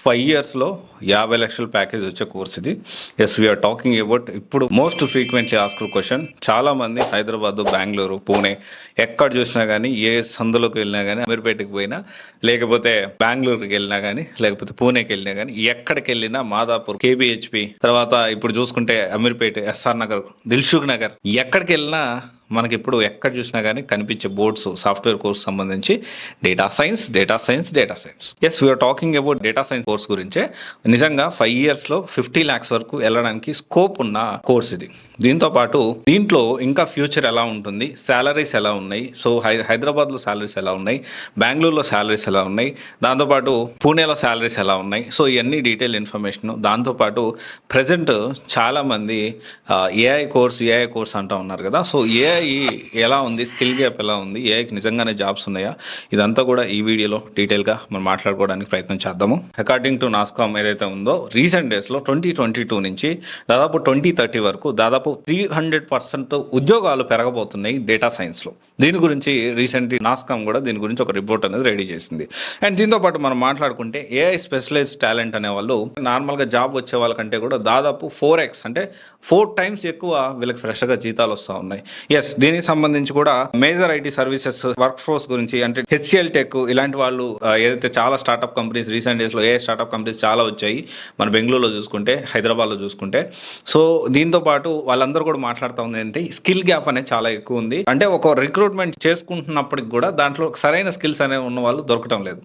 5 ఇయర్స్‌లో 50,00,000 ప్యాకేజ్ వచ్చే కోర్స్ ఇది. Yes, we are talking about ఇప్పుడు మోస్ట్ ఫ్రీక్వెంట్లీ ఆస్క్డ్ క్వెషన్. చాలామంది హైదరాబాద్, బెంగుళూరు, పూణే ఎక్కడ చూసినా గానీ, ఏ సందులోకి వెళ్ళినా గానీ, అమీర్పేటకి పోయినా, లేకపోతే బెంగుళూరుకి వెళ్ళినా గానీ, లేకపోతే పూణేకి వెళ్ళినా గానీ, ఎక్కడికెళ్ళినా మాదాపూర్, కేబీహెచ్‌పీ, తర్వాత ఇప్పుడు చూసుకుంటే అమీర్పేట, ఎస్ఆర్ నగర్, దిల్సుఖ్ నగర్, ఎక్కడికెళ్ళినా మనకిప్పుడు ఎక్కడ చూసినా కానీ కనిపించే బోర్డ్స్ సాఫ్ట్వేర్ కోర్స్ సంబంధించి data science, data science, data science. Yes, we are talking about data science course గురించే. నిజంగా 5 ఇయర్స్లో 50 lakhs వరకు వెళ్ళడానికి స్కోప్ ఉన్న కోర్స్ ఇది. దీంతో పాటు దీంట్లో ఇంకా ఫ్యూచర్ ఎలా ఉంటుంది, శాలరీస్ ఎలా ఉన్నాయి, సో హైదరాబాద్లో శాలరీస్ ఎలా ఉన్నాయి, బెంగళూరులో శాలరీస్ ఎలా ఉన్నాయి, దాంతోపాటు పూణేలో శాలరీస్ ఎలా ఉన్నాయి, సో ఇవన్నీ డీటెయిల్ ఇన్ఫర్మేషన్. దాంతోపాటు ప్రజెంట్ చాలామంది ఏఐ కోర్స్ అంటూ ఉన్నారు కదా. సో ఏఐ ఎలా ఉంది, స్కిల్ గ్యాప్ ఎలా ఉంది, ఏఐకి నిజంగానే జాబ్స్ ఉన్నాయా, ఇదంతా కూడా ఈ వీడియోలో డీటెయిల్గా మనం మాట్లాడుకోవడానికి ప్రయత్నం చేద్దాము. అకార్డింగ్ టు నాస్కామ్ ఏదైతే ఉందో, రీసెంట్ డేస్లో 2022 నుంచి దాదాపు 2030 వరకు దాదాపు 300% ఉద్యోగాలు పెరగబోతున్నాయి డేటా సైన్స్లో. దీని గురించి రీసెంట్లీ నాస్కామ్ కూడా దీని గురించి ఒక రిపోర్ట్ అనేది రెడీ చేసింది. అండ్ దీంతో పాటు మనం మాట్లాడుకుంటే ఏఐ స్పెషలైజ్డ్ టాలెంట్ అనే వాళ్ళు నార్మల్గా జాబ్ వచ్చే వాళ్ళకంటే కూడా దాదాపు 4x అంటే 4 times ఎక్కువ వీళ్ళకి ఫ్రెష్గా జీతాలు వస్తూ ఉన్నాయి. ఎస్, దీనికి సంబంధించి కూడా major IT services work force గురించి అంటే హెచ్సిఎల్ టెక్ ఇలాంటి వాళ్ళు ఏదైతే చాలా స్టార్ట్అప్ కంపెనీస్ రీసెంట్ డేస్లో ఏ స్టార్ట్అప్ కంపెనీస్ చాలా వచ్చాయి మన బెంగళూరులో చూసుకుంటే, హైదరాబాద్లో చూసుకుంటే. సో దీంతో పాటు వాళ్ళందరూ కూడా మాట్లాడుతూ ఉంది ఏంటంటే స్కిల్ గ్యాప్ అనేది చాలా ఎక్కువ ఉంది. అంటే ఒక రిక్రూట్మెంట్ చేసుకుంటున్నప్పటికి కూడా దాంట్లో సరైన స్కిల్స్ అనేవి ఉన్న వాళ్ళు దొరకటం లేదు.